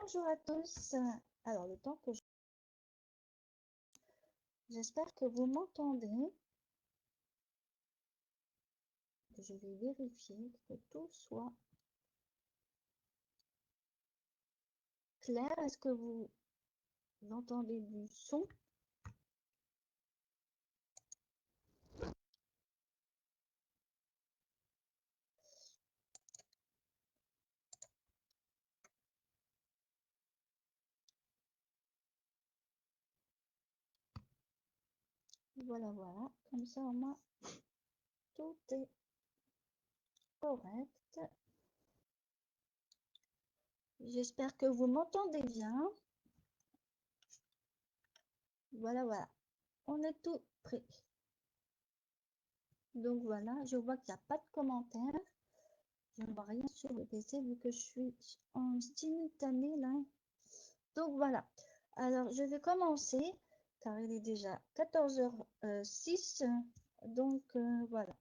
Bonjour à tous. Alors, le temps que j'espère que vous m'entendez. Je vais vérifier que tout soit clair. Est-ce que vous entendez du son? Voilà, voilà. Comme ça, au moins, tout est correct. J'espère que vous m'entendez bien. Voilà, voilà. On est tout prêt. Donc voilà, je vois qu'il n'y a pas de commentaires. Je ne vois rien sur le PC vu que je suis en simultané là. Donc voilà. Alors je vais commencer car il est déjà 14h06. Donc voilà.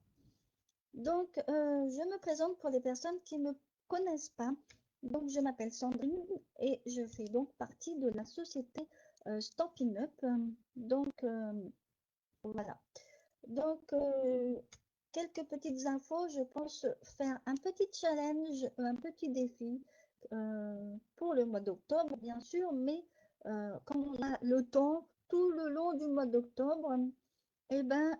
Donc je me présente pour les personnes qui ne me connaissent pas. Donc je m'appelle Sandrine et je fais donc partie de la société Stampin' Up. Donc voilà. Donc, quelques petites infos. Je pense faire un petit challenge, un petit défi pour le mois d'octobre, bien sûr, mais comme on a le temps tout le long du mois d'octobre, eh ben,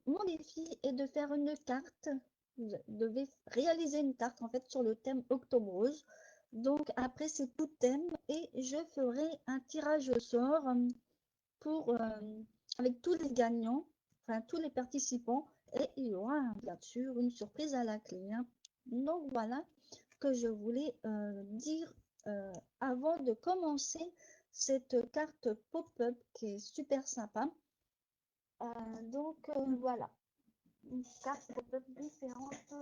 mon défi est de faire une carte. Vous devez réaliser une carte en fait sur le thème Octobre Rose. Donc après c'est tout thème et je ferai un tirage au sort pour avec tous les gagnants, enfin tous les participants, et il y aura bien sûr une surprise à la clé. Donc voilà que je voulais dire avant de commencer cette carte pop-up qui est super sympa. Donc voilà, une carte pop-up différente.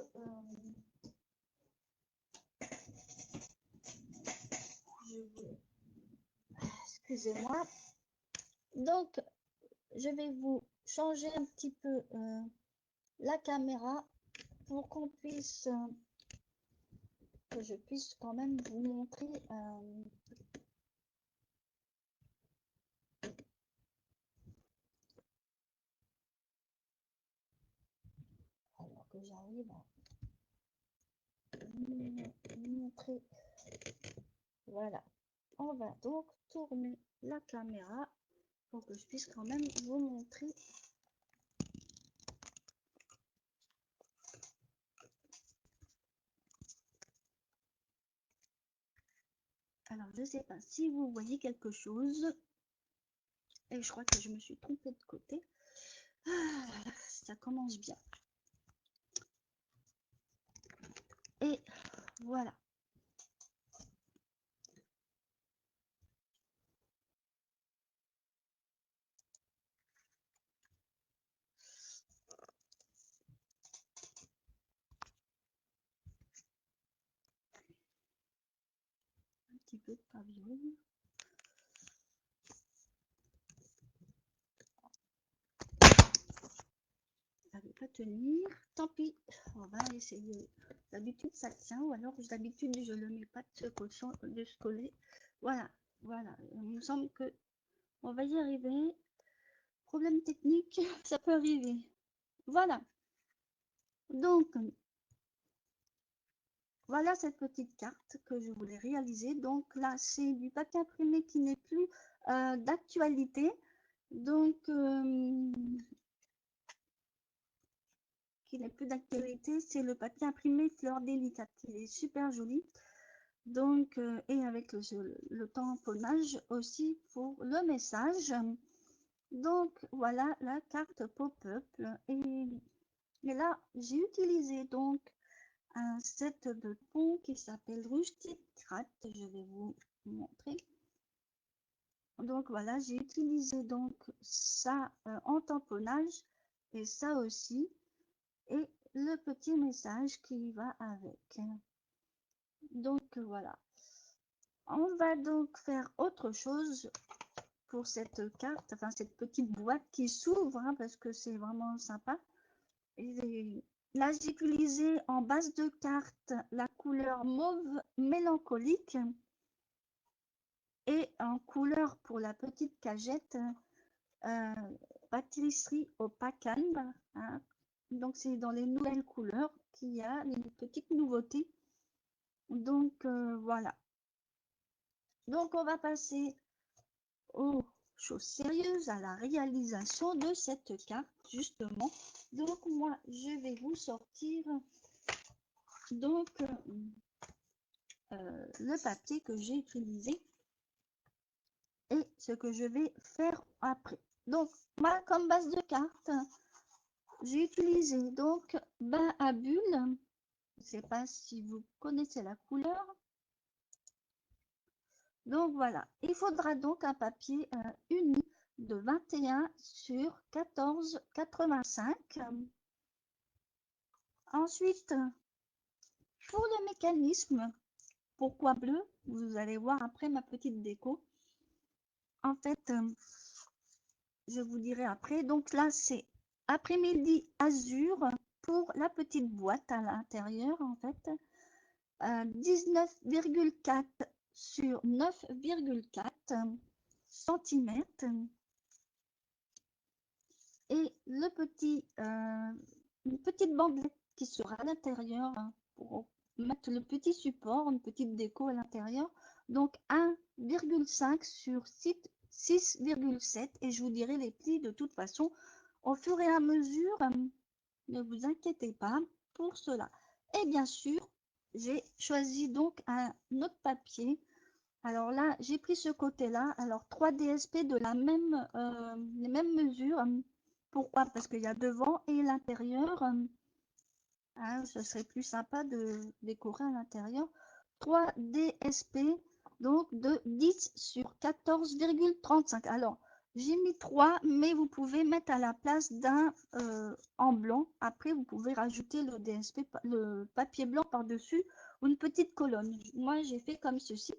Excusez-moi. Donc je vais vous changer un petit peu la caméra pour qu'on puisse que je puisse quand même vous montrer alors que j'arrive à vous montrer. Voilà, on va donc tourner la caméra pour que je puisse quand même vous montrer. Alors je sais pas si vous voyez quelque chose, et je crois que je me suis trompée de côté. Ça commence bien. Et voilà. Un petit peu de pavillon. Ça ne veut pas tenir. Tant pis. On va essayer. D'habitude ça tient, ou alors d'habitude je le mets pas de ce cochon de ce coller. Voilà, voilà. Il me semble que on va y arriver. Problème technique, ça peut arriver. Voilà. Donc voilà cette petite carte que je voulais réaliser. Donc là, c'est du papier imprimé qui n'est plus d'actualité. Donc, qui n'est plus d'actualité, c'est le papier imprimé Fleur Délicate. Il est super joli. Donc, et avec le tamponnage aussi pour le message. Donc, voilà la carte pop-up. Et là, j'ai utilisé donc un set de ponts qui s'appelle Rustic Craft. Je vais vous montrer. Donc voilà, j'ai utilisé donc ça en tamponnage et ça aussi. Et le petit message qui va avec. Donc voilà. On va donc faire autre chose pour cette carte, enfin cette petite boîte qui s'ouvre parce que c'est vraiment sympa. Et là, j'ai utilisé en base de carte la couleur mauve mélancolique. Et en couleur pour la petite cagette, pâtisserie au Pacan, hein. Donc c'est dans les nouvelles couleurs qu'il y a les petites nouveautés. Donc voilà. Donc on va passer aux choses sérieuses, à la réalisation de cette carte justement. Donc moi je vais vous sortir donc le papier que j'ai utilisé et ce que je vais faire après. Donc moi comme base de carte, j'ai utilisé donc bain à bulles. Je ne sais pas si vous connaissez la couleur. Donc voilà, il faudra donc un papier uni de 21 sur 14,85. Ensuite, pour le mécanisme, pourquoi bleu? Vous allez voir après ma petite déco. En fait, je vous dirai après. Donc là, c'est après-midi azur pour la petite boîte à l'intérieur, en fait. 19,4 sur 9,4 cm. Et le petit, une petite bandelette qui sera à l'intérieur pour mettre le petit support, une petite déco à l'intérieur. Donc 1,5 sur 6,7 et je vous dirai les plis de toute façon au fur et à mesure. Ne vous inquiétez pas pour cela. Et bien sûr, j'ai choisi donc un autre papier. Alors là, j'ai pris ce côté-là. Alors 3 DSP de la même, les mêmes mesures. Pourquoi? Parce qu'il y a devant et l'intérieur. Hein, ce serait plus sympa de décorer à l'intérieur. 3 DSP, donc de 10 sur 14,35. Alors, j'ai mis 3, mais vous pouvez mettre à la place d'un en blanc. Après, vous pouvez rajouter le DSP, le papier blanc par-dessus ou une petite colonne. Moi, j'ai fait comme ceci.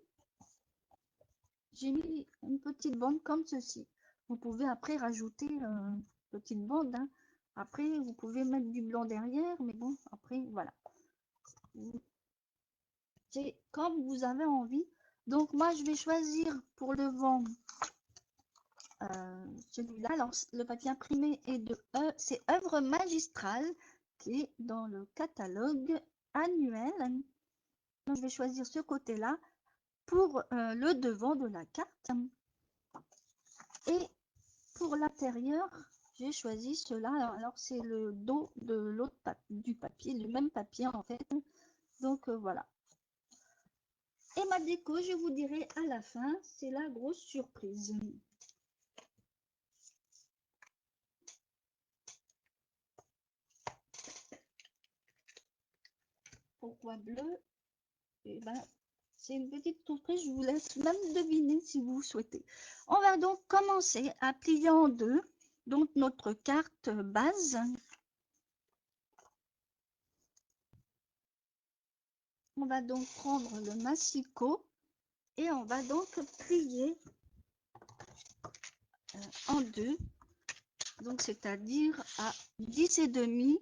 J'ai mis une petite bande comme ceci. Vous pouvez après rajouter une petite bande. Hein. Après, vous pouvez mettre du blanc derrière, mais bon, après, voilà. C'est comme vous avez envie. Donc, moi, je vais choisir pour le vent celui-là. Alors, le papier imprimé est de c'est œuvre magistrale qui est dans le catalogue annuel. Donc, je vais choisir ce côté-là pour le devant de la carte. Et pour l'intérieur, j'ai choisi cela. Alors c'est le dos de l'autre du papier, le même papier en fait. Donc voilà. Et ma déco, je vous dirai à la fin, c'est la grosse surprise. Pourquoi bleu? Eh ben, c'est une petite surprise, je vous laisse même deviner si vous souhaitez. On va donc commencer à plier en deux, donc notre carte base. On va donc prendre le massicot et on va donc plier en deux, donc c'est-à-dire à 10,5.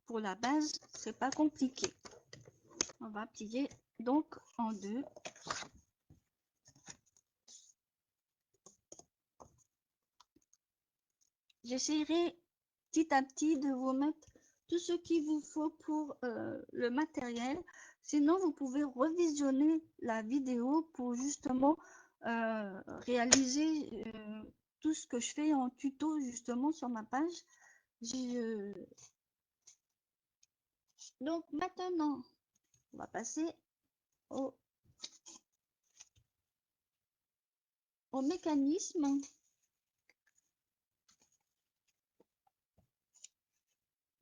Pour la base, c'est pas compliqué. On va plier donc en deux. J'essaierai petit à petit de vous mettre tout ce qu'il vous faut pour le matériel. Sinon, vous pouvez revisionner la vidéo pour justement réaliser tout ce que je fais en tuto justement sur ma page. Donc maintenant, on va passer au mécanisme.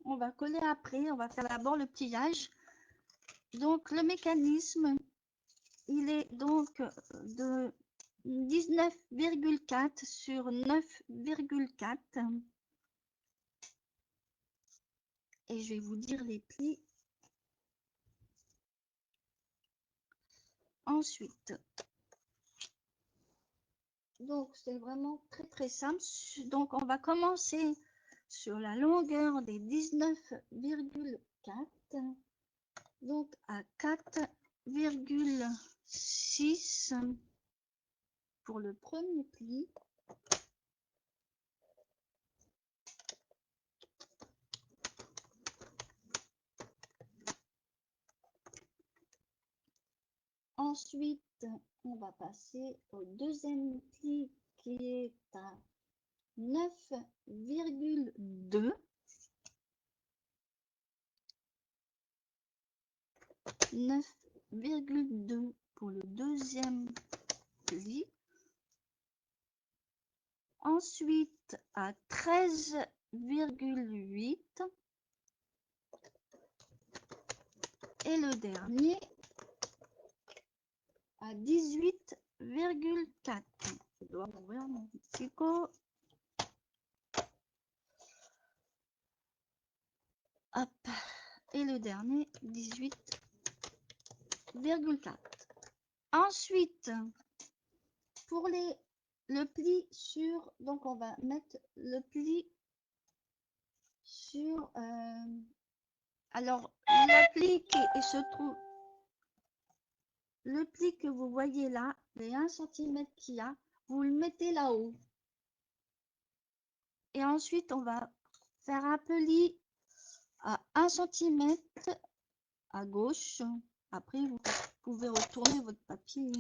On va coller après, on va faire d'abord le pliage. Donc le mécanisme, il est donc de 19,4 sur 9,4. Et je vais vous dire les plis ensuite. Donc c'est vraiment très très simple. Donc on va commencer sur la longueur des 19,4, donc à 4,6 pour le premier pli. Ensuite, on va passer au deuxième pli qui est à 9,2. 9,2 pour le deuxième pli. Ensuite, à 13,8. Et le dernier à 18,4. Je dois ouvrir mon psycho. Hop. Et le dernier, 18,4. Ensuite, pour le pli sur, donc on va mettre le pli sur, alors le pli qui se trouve, le pli que vous voyez là, les 1 cm qu'il y a, vous le mettez là-haut. Et ensuite, on va faire un pli à 1 cm à gauche. Après, vous pouvez retourner votre papier.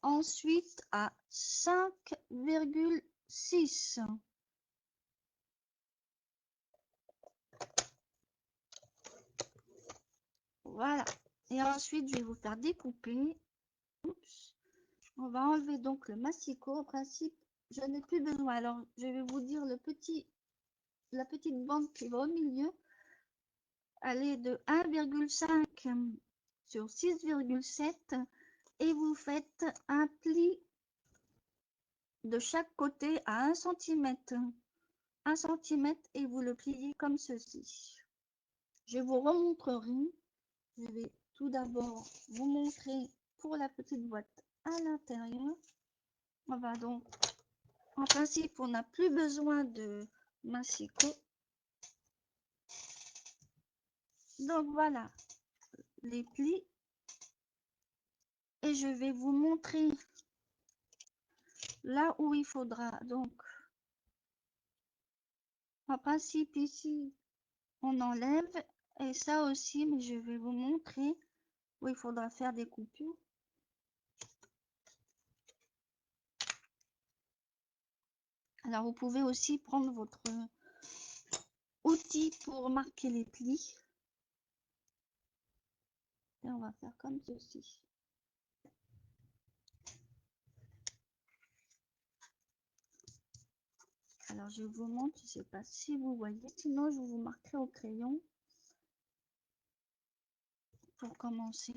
Ensuite, à 5,6. Voilà. Et ensuite, je vais vous faire découper. Oups. On va enlever donc le massicot. En principe, je n'ai plus besoin. Alors, je vais vous dire la petite bande qui va au milieu. Elle est de 1,5 sur 6,7 et vous faites un pli de chaque côté à 1 cm. 1 cm et vous le pliez comme ceci. Je vous remontrerai. Je vais tout d'abord vous montrer pour la petite boîte à l'intérieur. On va donc, en principe, on n'a plus besoin de massicot. Donc voilà les plis. Et je vais vous montrer là où il faudra. Donc, en principe, ici, on enlève. Et ça aussi, mais je vais vous montrer où il faudra faire des coupures. Alors, vous pouvez aussi prendre votre outil pour marquer les plis. Et on va faire comme ceci. Alors, je vous montre, je ne sais pas si vous voyez. Sinon, je vous marquerai au crayon. Pour commencer.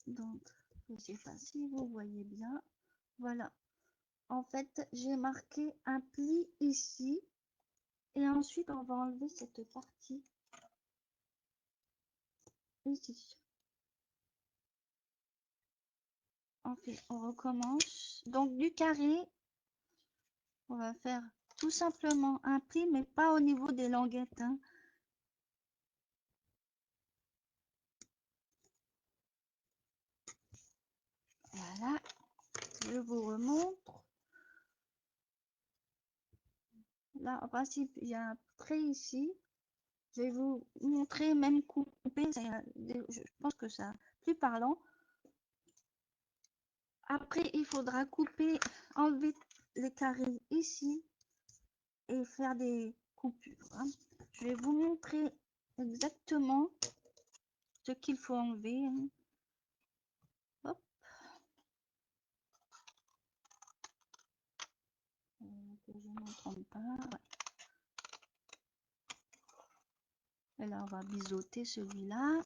Donc, je ne sais pas si vous voyez bien. Voilà. En fait, j'ai marqué un pli ici. Et ensuite, on va enlever cette partie ici. Ensuite, on recommence. Donc, du carré, on va faire tout simplement un pli, mais pas au niveau des languettes. Hein. Voilà. Je vous remontre. Là, en principe, il y a un trait ici. Je vais vous montrer même couper. Je pense que ça plus parlant. Après, il faudra couper, enlever les carrés ici et faire des coupures. Hein. Je vais vous montrer exactement ce qu'il faut enlever. Hein. Hop. Que je ne me trompe pas. Ouais. Et là, on va biseauter celui-là.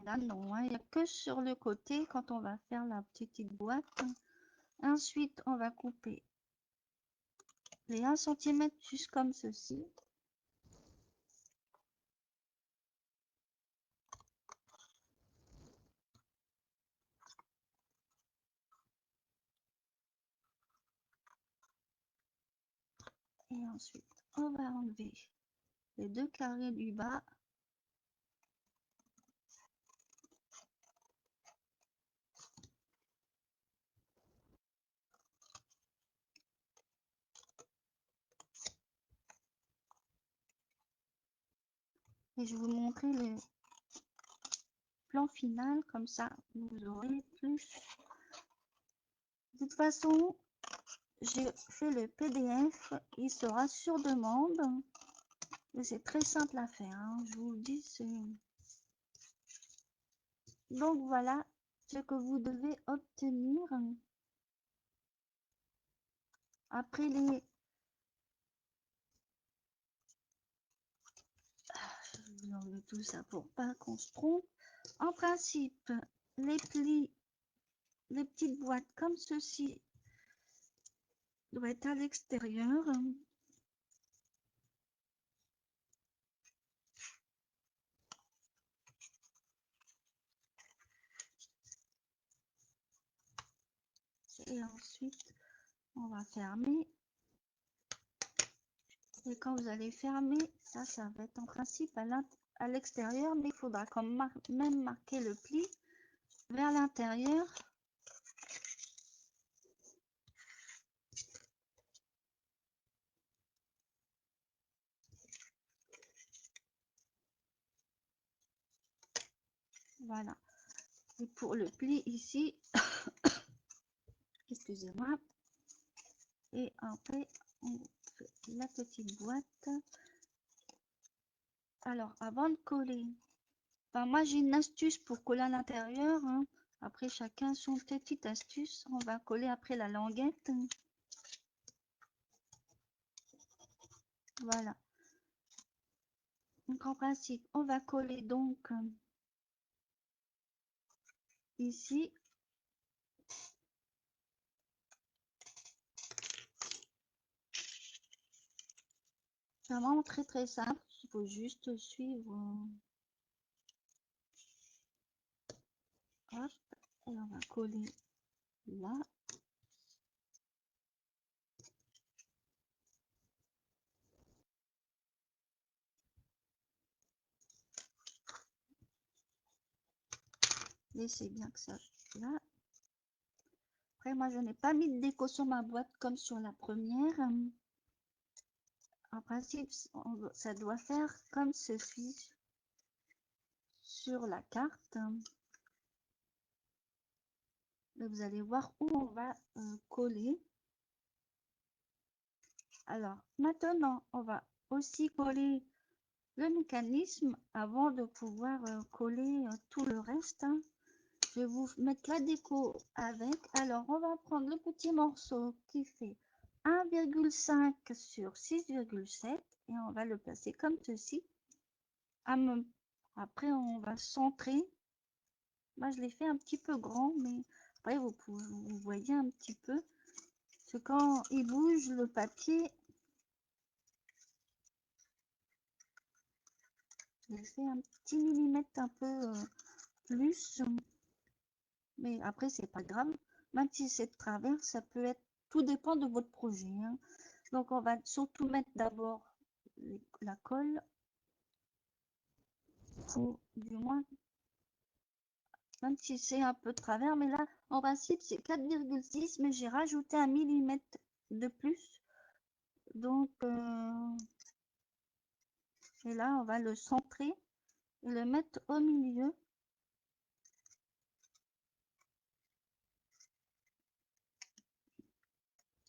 Là, non, hein, il n'y a que sur le côté quand on va faire la petite boîte. Ensuite, on va couper les 1 cm juste comme ceci. Et ensuite, on va enlever les deux carrés du bas. Et je vais vous montrer le plan final, comme ça vous aurez plus. De toute façon, j'ai fait le PDF, il sera sur demande. Et c'est très simple à faire, hein. Je vous le dis. Donc voilà ce que vous devez obtenir. Après les... Je vais enlever tout ça pour pas qu'on se trompe. En principe, les plis, les petites boîtes comme ceci doivent être à l'extérieur. Et ensuite, on va fermer. Et quand vous allez fermer, ça va être en principe à l'extérieur, mais il faudra quand même marquer le pli vers l'intérieur. Voilà. Et pour le pli ici, excusez-moi. Et après, on fait la petite boîte. Alors, avant de coller, enfin, moi j'ai une astuce pour coller à l'intérieur, hein. Après, chacun son petite astuce. On va coller après la languette. Voilà. Donc, en principe, on va coller donc ici. C'est vraiment très très simple. Il faut juste suivre. Hop. Et on va coller là. Laissez bien que ça là. Après, moi, je n'ai pas mis de déco sur ma boîte comme sur la première. En principe, ça doit faire comme ceci sur la carte. Et vous allez voir où on va coller. Alors, maintenant, on va aussi coller le mécanisme avant de pouvoir coller tout le reste, hein. Je vais vous mettre la déco avec. Alors, on va prendre le petit morceau qui fait 1,5 sur 6,7 et on va le placer comme ceci. Après, on va centrer. Moi, je l'ai fait un petit peu grand, mais après, vous voyez un petit peu. Parce que quand il bouge, le papier, j'ai fait un petit millimètre un peu plus. Mais après, c'est pas grave. Même si c'est de travers, ça peut être... Tout dépend de votre projet, hein. Donc, on va surtout mettre d'abord la colle. Ou du moins, même si c'est un peu de travers. Mais là, en principe, c'est 4,6. Mais j'ai rajouté un millimètre de plus. Donc, et là, on va le centrer et le mettre au milieu.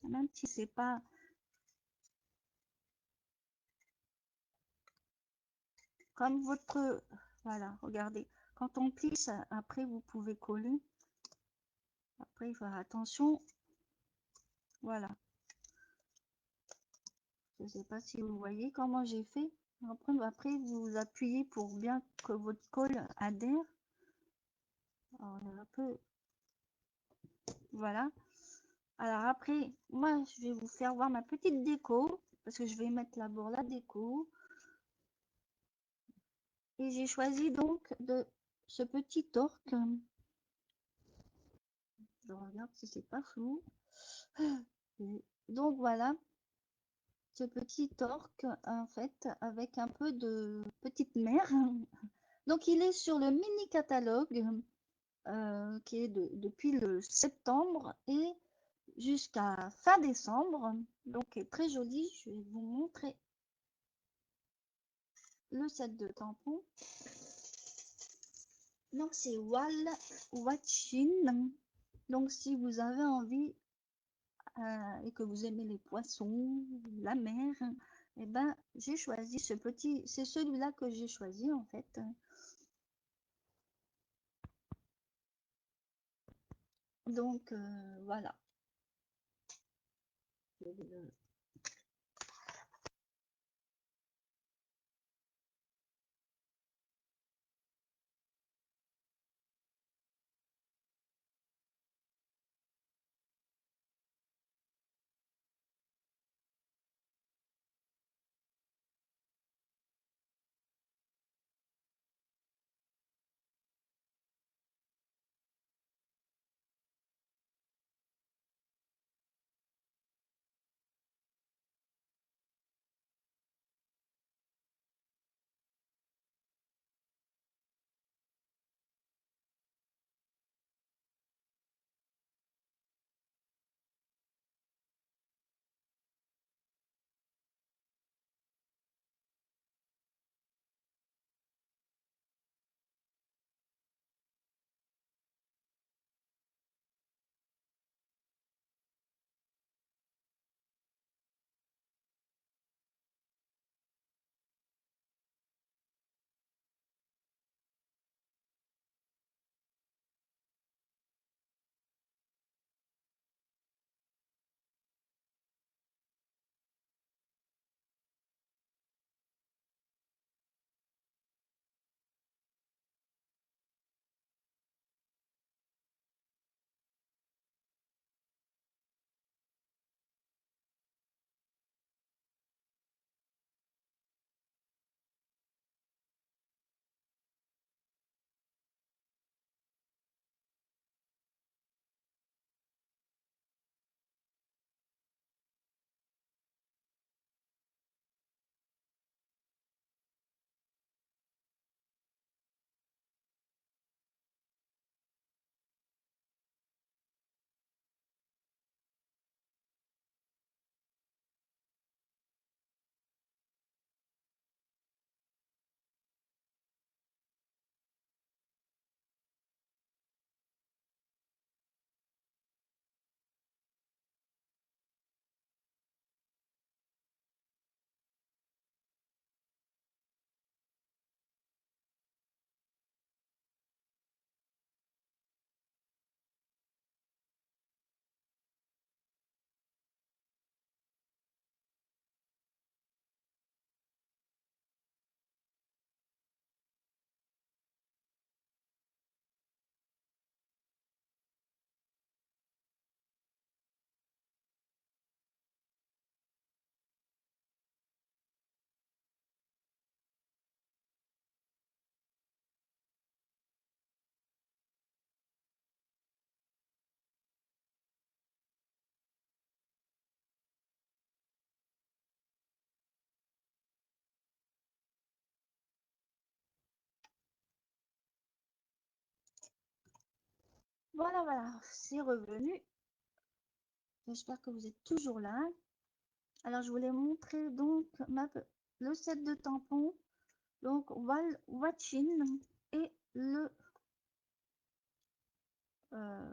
Même si c'est pas... Comme votre... Voilà, regardez. Quand on plie, ça, après, vous pouvez coller. Après, il faut faire attention. Voilà. Je ne sais pas si vous voyez comment j'ai fait. Après, vous appuyez pour bien que votre colle adhère. Alors, un peu... Voilà. Alors après, moi, je vais vous faire voir ma petite déco. Parce que je vais mettre d'abord la déco. Et j'ai choisi donc de ce petit torque. Je regarde si c'est pas flou. Donc voilà. ce petit orque, en fait, avec un peu de petite mer. Donc, il est sur le mini catalogue qui est depuis le septembre et jusqu'à fin décembre. Donc, il est très joli. Je vais vous montrer le set de tampons. Donc, c'est Wal Watchin. Donc, si vous avez envie et que vous aimez les poissons, la mer, et ben, j'ai choisi ce petit. C'est celui-là que j'ai choisi en fait. Donc, voilà. Voilà, voilà, c'est revenu. J'espère que vous êtes toujours là. Alors, je voulais montrer donc le set de tampons. Donc, Wal Watchin et le euh,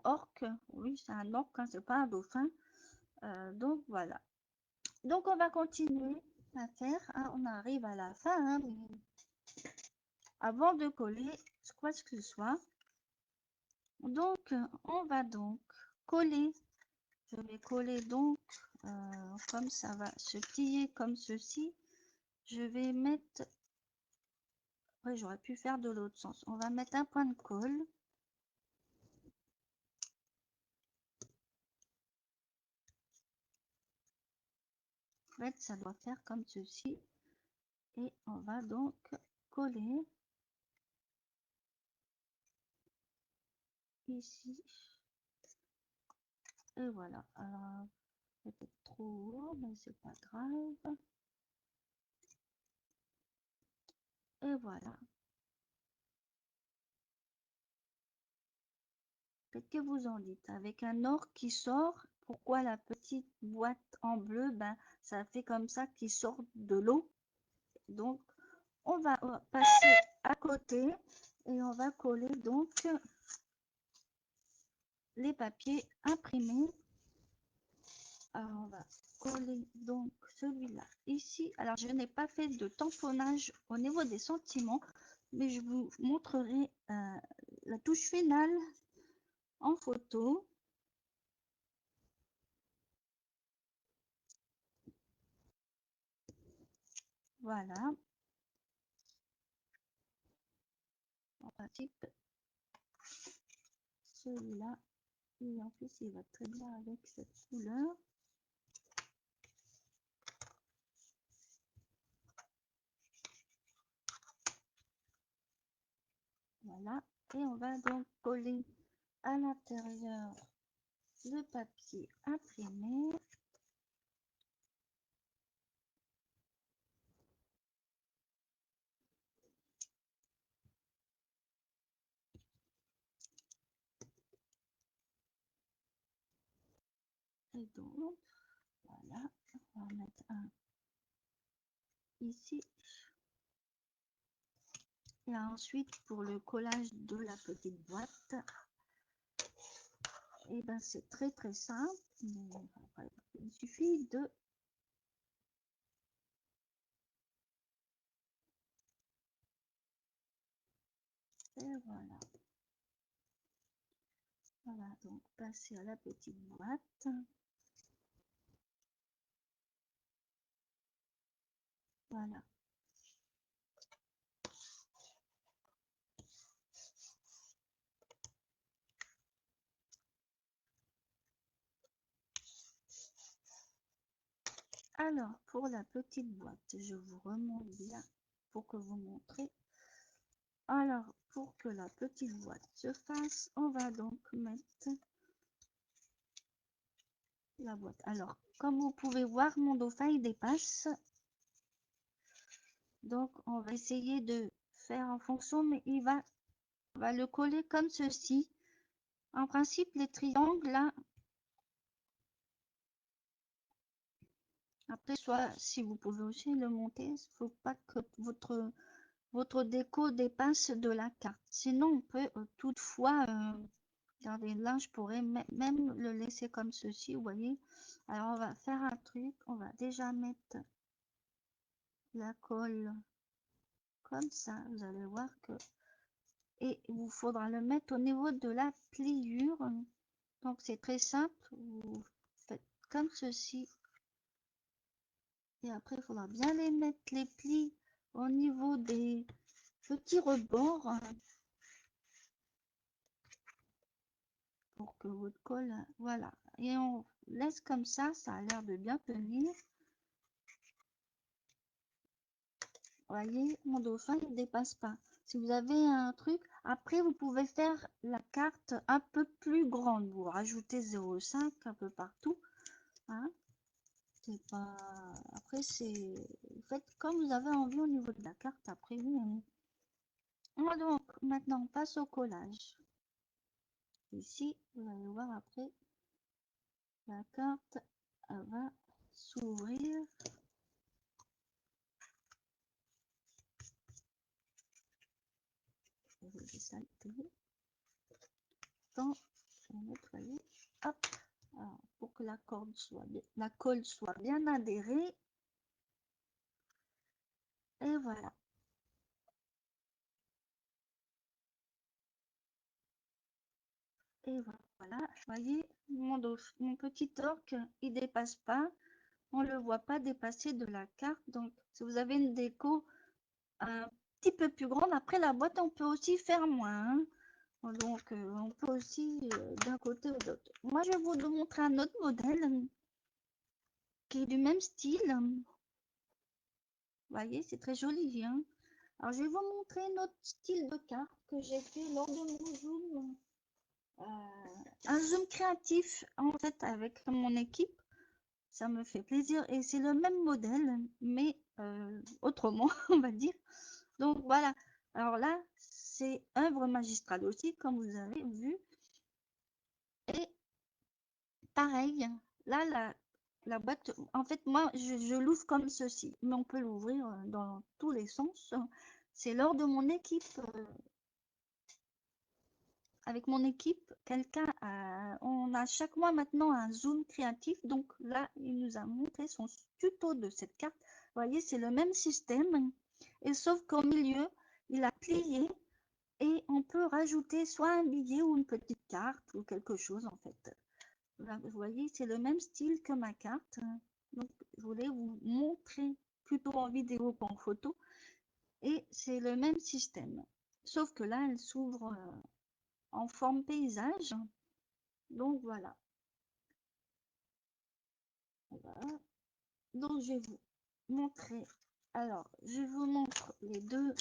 orque. Oui, c'est un orque, hein, c'est pas un dauphin. Donc, voilà. Donc, on va continuer à faire. Hein, on arrive à la fin. Hein, mais avant de coller quoi que ce soit. Donc, on va donc coller. Je vais coller donc comme ça va se plier comme ceci. Je vais mettre. Ouais, j'aurais pu faire de l'autre sens. On va mettre un point de colle. En fait, ça doit faire comme ceci. Et on va donc coller ici. Et voilà. Alors, peut-être trop haut, mais c'est pas grave. Et voilà. Qu'est-ce que vous en dites? Avec un or qui sort, pourquoi la petite boîte en bleu? Ben, ça fait comme ça qui sort de l'eau. Donc, on va passer à côté et on va coller donc les papiers imprimés. Alors, on va coller donc celui-là ici. Alors, je n'ai pas fait de tamponnage au niveau des sentiments, mais je vous montrerai la touche finale en photo. Voilà. En principe, celui-là, et en plus, il va très bien avec cette couleur. Voilà. Et on va donc coller à l'intérieur le papier imprimé. Et donc, voilà, on va mettre un ici. Et ensuite, pour le collage de la petite boîte, et ben c'est très très simple. Mais il suffit de et voilà. Voilà, donc passer à la petite boîte. Voilà. Alors, pour la petite boîte, je vous remonte bien pour que vous montrez. Alors, pour que la petite boîte se fasse, on va donc mettre la boîte. Alors, comme vous pouvez voir, mon dauphin, il dépasse. Donc, on va essayer de faire en fonction, mais on va le coller comme ceci. En principe, les triangles, là, après, soit si vous pouvez aussi le monter, il ne faut pas que votre déco dépasse de la carte. Sinon, on peut toutefois, regardez, là, je pourrais même le laisser comme ceci, vous voyez. Alors, on va faire un truc, on va déjà mettre la colle comme ça, vous allez voir que... Et il vous faudra le mettre au niveau de la pliure. Donc, c'est très simple, vous faites comme ceci. Et après, il faudra bien les mettre, les plis, au niveau des petits rebords pour que votre colle, voilà. Et on laisse comme ça a l'air de bien tenir. Voyez, mon dauphin, il ne dépasse pas. Si vous avez un truc, après, vous pouvez faire la carte un peu plus grande. Vous rajoutez 0,5 un peu partout. Hein. C'est pas... Après, c'est... Faites comme vous avez envie au niveau de la carte. Après, oui. Donc, maintenant, on passe au collage. Ici, vous allez voir après, la carte elle va s'ouvrir. Je vais salter. Quand je vais nettoyer, hop, alors, pour que la corde soit bien, la colle soit bien adhérée. Et voilà. Et voilà. Voyez, mon petit orque, il dépasse pas. On le voit pas dépasser de la carte. Donc, si vous avez une déco un petit peu plus grande, après la boîte, on peut aussi faire moins. Hein. Donc, on peut aussi d'un côté ou de l'autre. Moi, je vais vous montrer un autre modèle qui est du même style. Vous voyez, c'est très joli. Hein. Alors, je vais vous montrer notre style de carte que j'ai fait lors de mon Zoom. Un Zoom créatif, en fait, avec mon équipe. Ça me fait plaisir et c'est le même modèle, mais autrement, on va dire. Donc voilà. Alors là, c'est œuvre magistrale aussi, comme vous avez vu. Et pareil, là, la boîte, en fait, moi, je l'ouvre comme ceci, mais on peut l'ouvrir dans tous les sens. C'est lors de mon équipe, avec mon équipe, on a chaque mois maintenant un Zoom créatif. Donc là, il nous a montré son tuto de cette carte. Vous voyez, c'est le même système. Et sauf qu'au milieu, il a plié et on peut rajouter soit un billet ou une petite carte ou quelque chose en fait. Là, vous voyez, c'est le même style que ma carte. Donc, je voulais vous montrer plutôt en vidéo qu'en photo. Et c'est le même système. Sauf que là, elle s'ouvre en forme paysage. Donc voilà. Voilà. Donc je vais vous montrer. Alors, je vous montre les deux.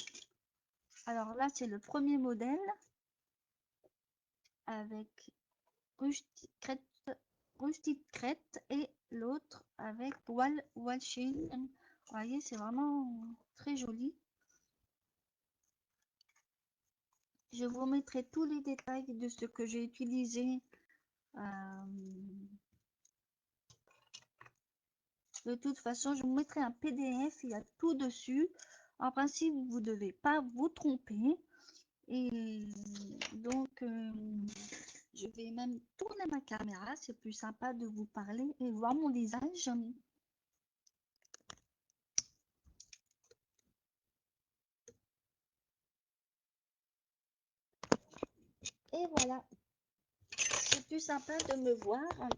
Alors là, c'est le premier modèle avec Rustic Crête et l'autre avec Walshing. Vous voyez, c'est vraiment très joli. Je vous mettrai tous les détails de ce que j'ai utilisé. De toute façon, je vous mettrai un PDF, il y a tout dessus. En principe, vous ne devez pas vous tromper. Et donc, je vais même tourner ma caméra, c'est plus sympa de vous parler et voir mon visage. Et voilà, c'est plus sympa de me voir.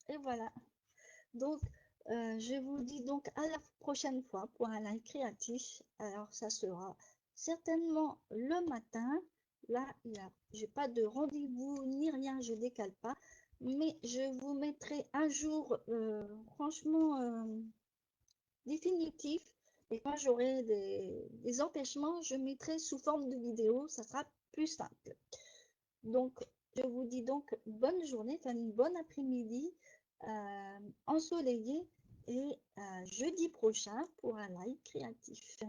Et voilà. Donc, je vous dis donc à la prochaine fois pour un live créatif. Alors, ça sera certainement le matin. Là, j'ai pas de rendez-vous ni rien, je décale pas. Mais je vous mettrai un jour, franchement, définitif. Et quand j'aurai des empêchements, je mettrai sous forme de vidéo. Ça sera plus simple. Donc, je vous dis donc bonne journée, enfin une bonne après-midi ensoleillé et jeudi prochain pour un live créatif.